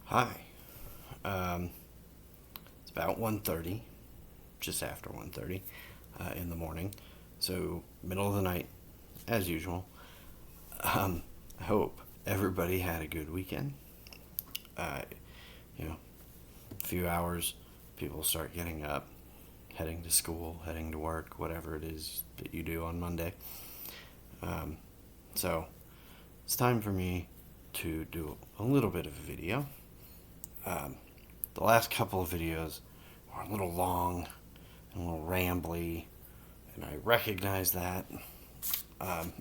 Hi. Um, it's about 1:30, just after 1:30 in the morning. So, middle of the night, as usual. I hope everybody had a good weekend. Uh, you know, a few hours, people start getting up, heading to school, heading to work, whatever it is that you do on Monday. Um, so, it's time for me to do a little bit of a video. Um, the last couple of videos were a little long and a little rambly, and I recognize that. Um,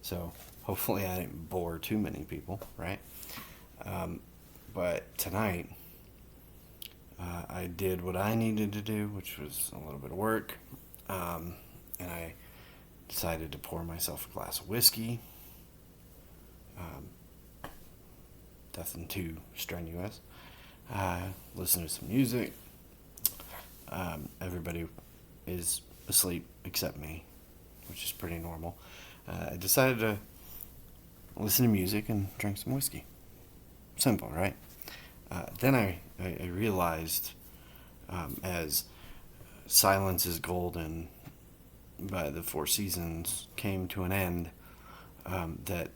so hopefully I didn't bore too many people, right? Um, but tonight I did what I needed to do, which was a little bit of work, and I decided to pour myself a glass of whiskey. Um, Nothing too strenuous. Listen to some music. Everybody is asleep except me, which is pretty normal. I decided to listen to music and drink some whiskey. Simple, right? Then I realized, as Silence is Golden by the Four Seasons came to an end, that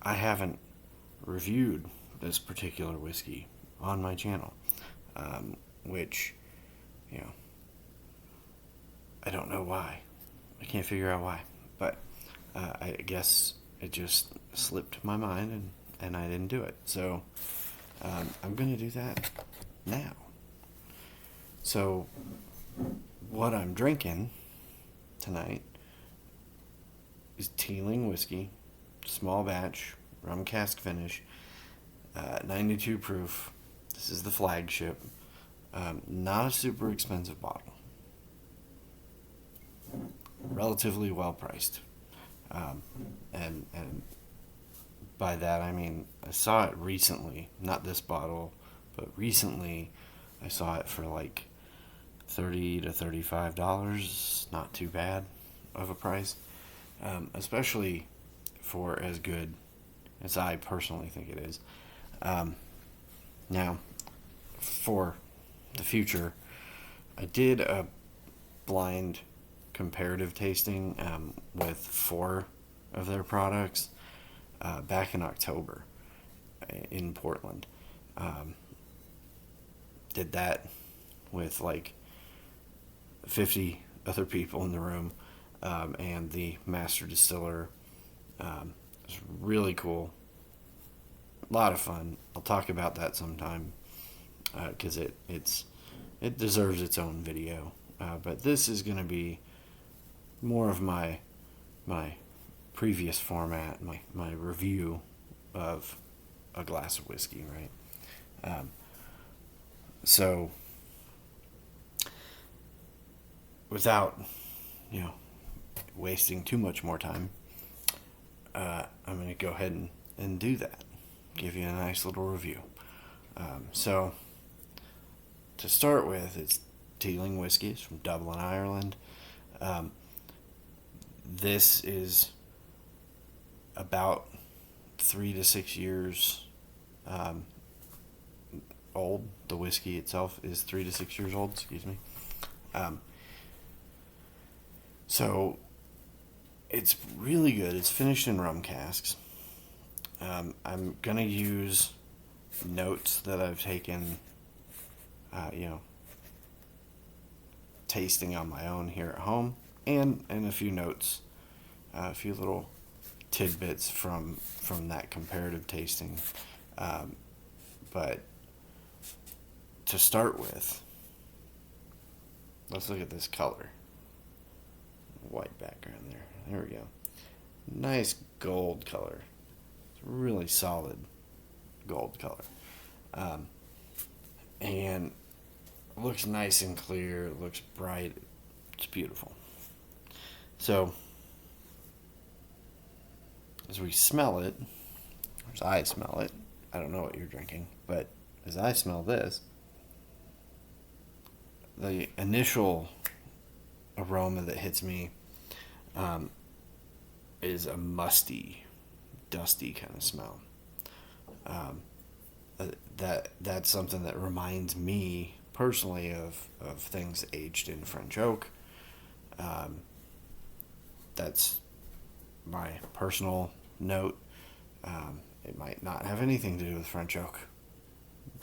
I haven't reviewed this particular whiskey on my channel, which, you know, I don't know why. I can't figure out why. But I guess it just slipped my mind and I didn't do it. So I'm going to do that now. So, what I'm drinking tonight is Teeling whiskey, small batch, rum cask finish, 92 proof. This is the flagship. Not a super expensive bottle. Relatively well priced. Um, and by that I mean I saw it recently, not this bottle, but recently I saw it for like $30 to $35. Not too bad of a price, especially for as good as I personally think it is. Um, Now, for the future, I did a blind comparative tasting with four of their products back in October in Portland. Um, did that with like 50 other people in the room, and the master distiller. It's really cool, a lot of fun. I'll talk about that sometime because it deserves its own video. But this is going to be more of my previous format, my review of a glass of whiskey, right? Um, so without you know wasting too much more time, I'm going to go ahead and do that. Give you a nice little review. So to start with, it's Teeling whiskey. It's from Dublin, Ireland. Um, this is about 3 to 6 years um, old. The whiskey itself is 3 to 6 years old. Excuse me. Um, so it's really good. It's finished in rum casks. I'm gonna use notes that I've taken, you know, tasting on my own here at home, and a few notes, a few little tidbits from that comparative tasting. Um, but to start with, let's look at this color. White background there. There we go. Nice gold color. It's really solid gold color. Um, and looks nice and clear. It looks bright. It's beautiful. So, as we smell it, or as I smell it, I don't know what you're drinking, but as I smell this, the initial aroma that hits me um, is a musty, dusty kind of smell. Um, that's something that reminds me personally of things aged in French oak. Um, that's my personal note. It might not have anything to do with French oak,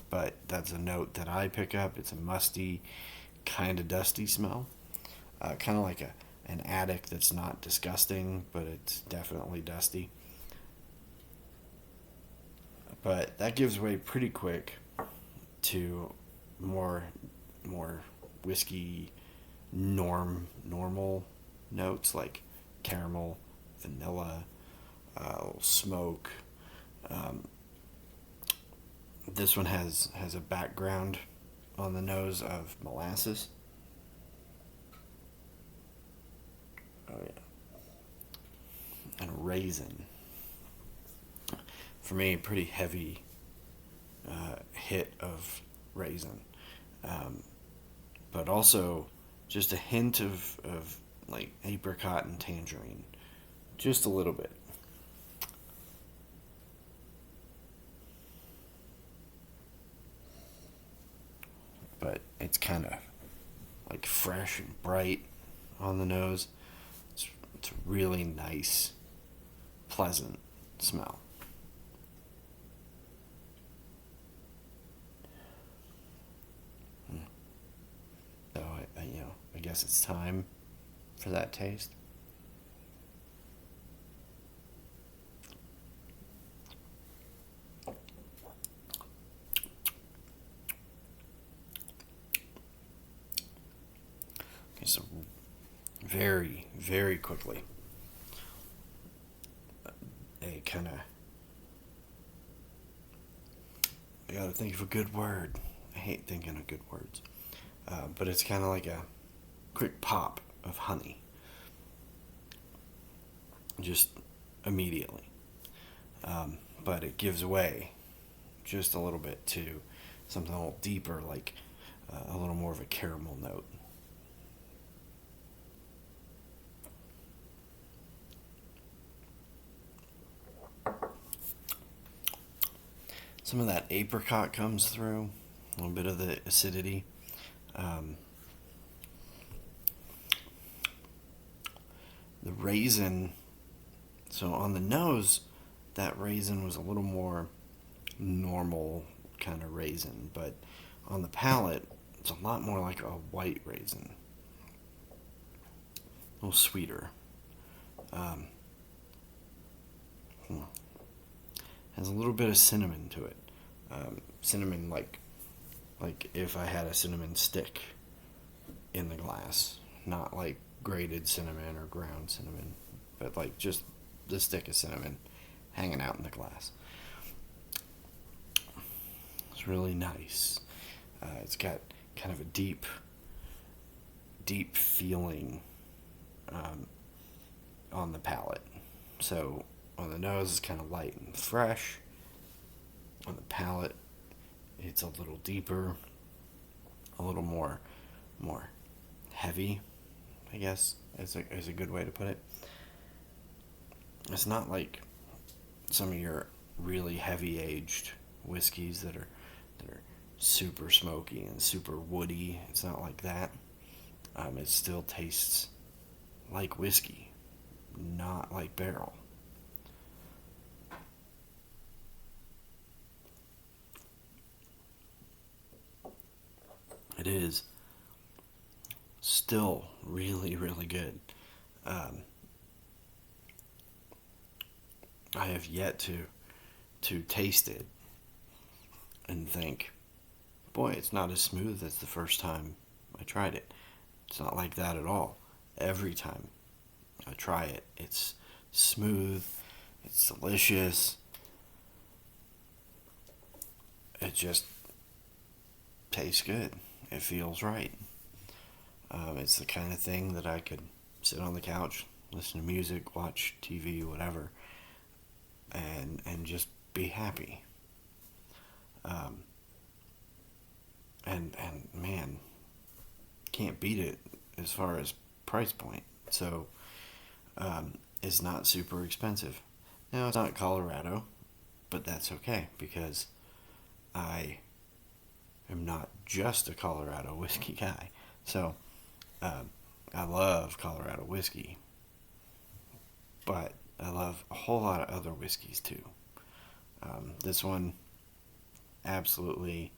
but that's a note that I pick up. It's a musty, kind of dusty smell, kind of like an attic that's not disgusting, but it's definitely dusty. But that gives way pretty quick to more more whiskey normal notes like caramel, vanilla, smoke. Um, this one has a background on the nose of molasses. Oh yeah, and raisin. For me, a pretty heavy hit of raisin, um, but also just a hint of like apricot and tangerine, just a little bit. But it's kind of like fresh and bright on the nose. It's a really nice, pleasant smell. So I guess it's time for that taste. Okay, so very, very quickly, a kind of, I gotta think of a good word. I hate thinking of good words. But it's kind of like a quick pop of honey, just immediately. But it gives way just a little bit to something a little deeper, like a little more of a caramel note. Some of that apricot comes through, a little bit of the acidity. Um, the raisin, so on the nose, that raisin was a little more normal kind of raisin, but on the palate, it's a lot more like a white raisin, a little sweeter. Um, hmm, has a little bit of cinnamon to it. Cinnamon, like if I had a cinnamon stick in the glass, not like grated cinnamon or ground cinnamon, but like just the stick of cinnamon hanging out in the glass. It's really nice. It's got kind of a deep feeling um, on the palate. So on the nose, it's kind of light and fresh. On the palate, it's a little deeper, a little more heavy, I guess is a good way to put it. It's not like some of your really heavy aged whiskeys that are super smoky and super woody. It's not like that. It still tastes like whiskey, not like barrel. It is still really, really good. Um, I have yet to taste it and think, boy, it's not as smooth as the first time I tried it. It's not like that at all. Every time I try it, it's smooth, it's delicious. It just tastes good. It feels right. It's the kind of thing that I could sit on the couch, listen to music, watch TV, whatever, and just be happy. Um, and man, can't beat it as far as price point. So it's not super expensive. Now it's not Colorado, but that's okay because I am not just a Colorado whiskey guy. So, I love Colorado whiskey, but I love a whole lot of other whiskeys too. This one, absolutely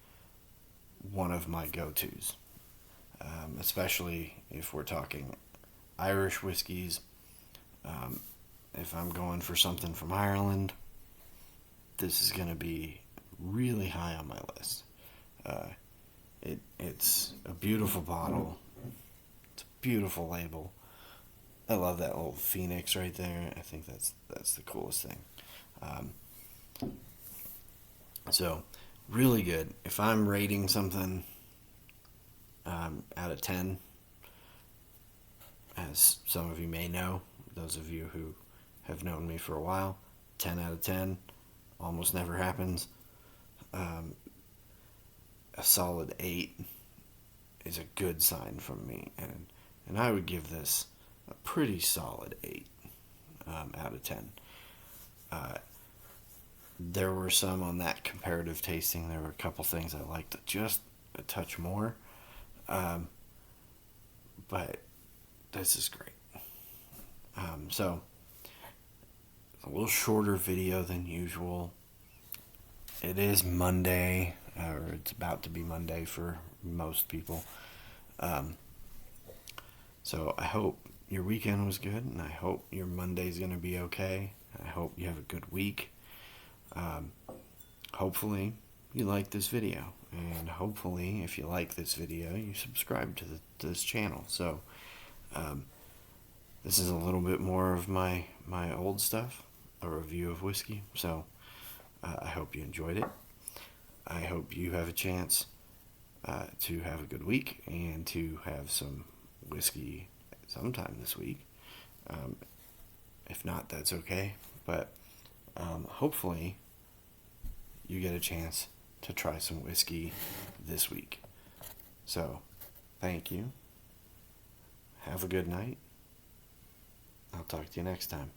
one of my go-tos, especially if we're talking Irish whiskeys. If I'm going for something from Ireland, this is going to be really high on my list. It's a beautiful bottle. It's a beautiful label. I love that little phoenix right there. I think that's the coolest thing. Um, so, really good. If I'm rating something out of 10, as some of you may know, those of you who have known me for a while, 10 out of 10 almost never happens. A solid 8 is a good sign from me, and I would give this a pretty solid 8 out of 10. There were some on that comparative tasting. There were a couple things I liked just a touch more, but this is great. So, a little shorter video than usual. It is Monday, or it's about to be Monday for most people. So I hope your weekend was good, and I hope your Monday's going to be okay. I hope you have a good week. Hopefully you like this video, and hopefully if you like this video, you subscribe to this channel. So this is a little bit more of my old stuff, a review of whiskey. So I hope you enjoyed it. I hope you have a chance to have a good week and to have some whiskey sometime this week. If not, that's okay. But hopefully you get a chance to try some whiskey this week. So, thank you. Have a good night. I'll talk to you next time.